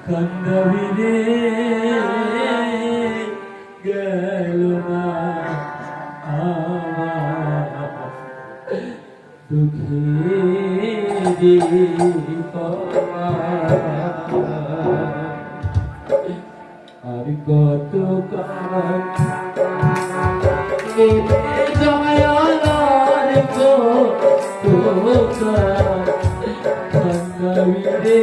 কান্দাবিরে গেল না আমার দুঃখেরি পাওয়া আর কত দয়ালার কান্দাবিরে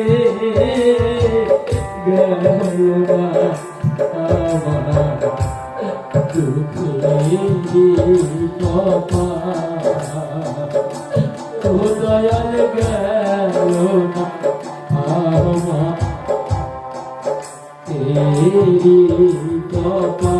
গেল না আমার দুঃখেরি পাওয়া ও দয়াল গেল না আমার তেরি কপা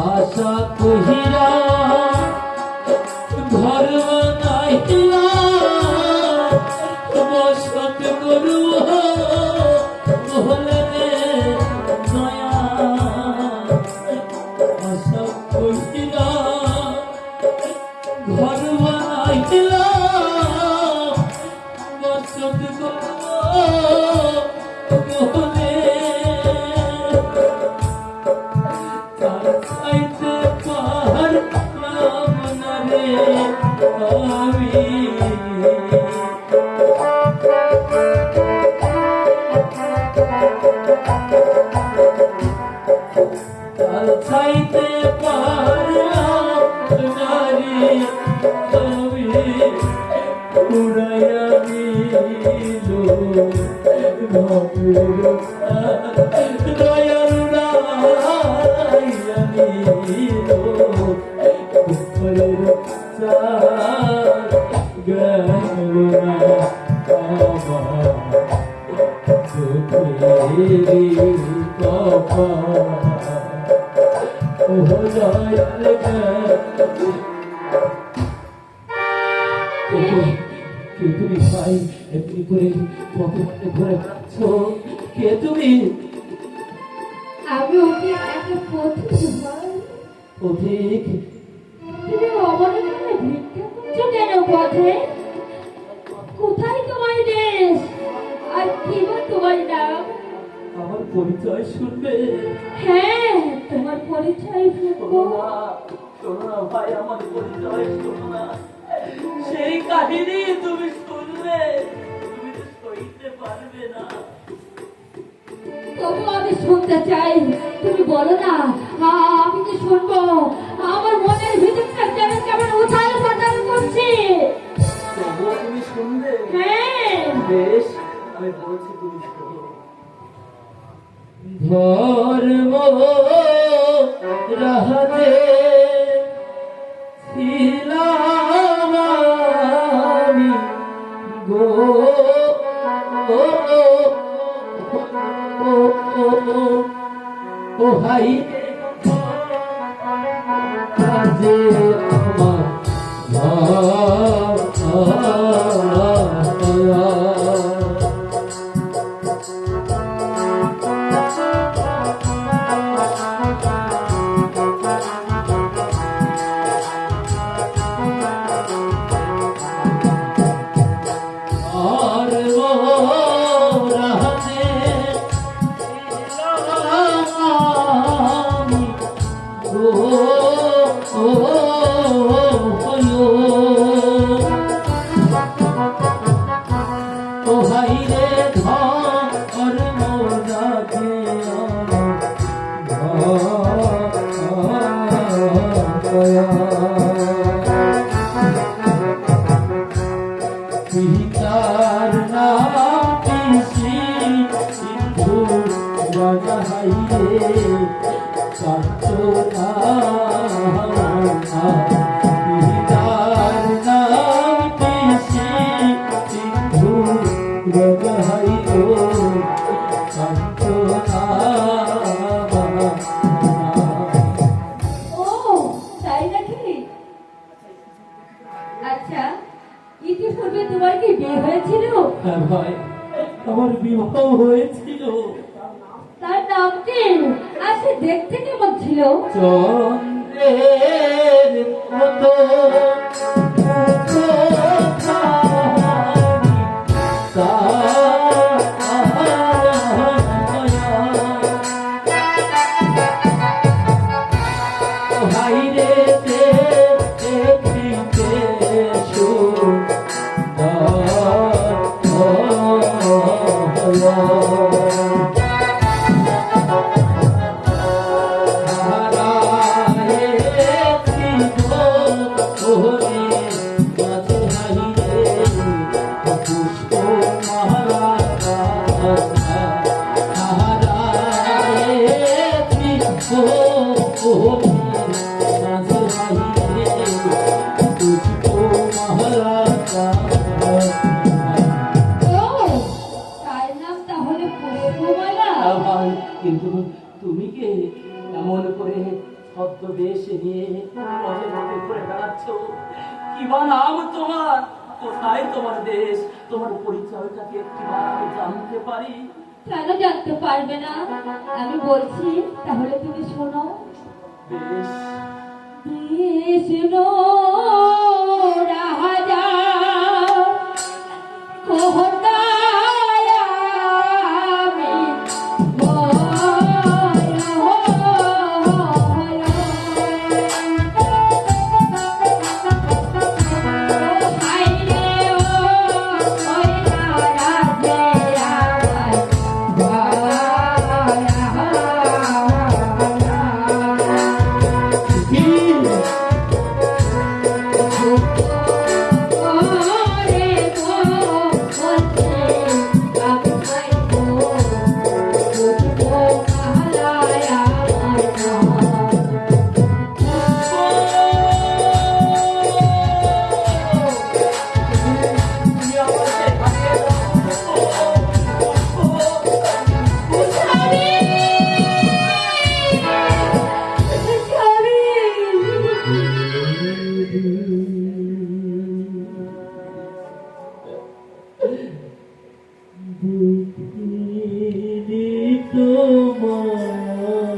আশা কহিরা ঘর বানাইলা বসত করু বলে দয়া আশা কহিরা ঘর বানাইলা বসত করু বলে চাইতে পারলাম না রে আমি চাইতে পারলাম না রে আমি উড়াইয়া দিল দয়াল উড়াইয়া দিল উপরের চাঁদ গেল না আমার দুঃখেরি কপাল ও দয়াল তুমি ভাই এমনি করে পথে ঘুরে বেড়াচ্ছ কে তুমি আমি ওকে একটা পথিক ভাই পথিক তুমি অবলম্বনে ভিক্ষা করছো কেন পথে কোথায় তোমার দেশ আর কি বা তোমার নাম আমার পরিচয় শুনবে হ্যাঁ তোমার পরিচয় শুনবো শোনো না ভাই আমার পরিচয় শোনো না সেই কাহিনী তুমি শুনলে তুমি সইতে পারবে না তবু আমি শুনতে চাই তুমি বলো না আমি তো শুনবো আমার মনের ভিতরটা যেন কেমন উথাল পাতাল করছে তবুও তুমি শুনবে হ্যাঁ বেশ আমি বলছি তুমি শোনো ধর্ম রাহতে ছিলাম আমি গো ও হাই কাজে পিতার নাম পিসি সিন্ধু রাজা হাইরে কাঞ্চনা পিতার নাম পিসি সিন্ধু রাজা হাইরে কাঞ্চনা বিবাহ হয়েছিল। তার নাম কি? আর সে দেখতে কেমন ছিল? চন্দ্রের মতো ভাইরে দেখিতে ও, তার নাম তাহলে পুষ্পমালা। কিন্তু তুমি কে এমন করে ছদ্মবেশে নিয়ে পথে পথে ঘুরে বেড়াচ্ছ? কি বা নাম তোমার? কোথায় তোমার দেশ? তোমার পরিচয়টাকে একটিবার জানতে পারি? কেন জানতে পারবে না? আমি বলছি, তাহলে তুমি শোনো। বেশ কৃষ্ণ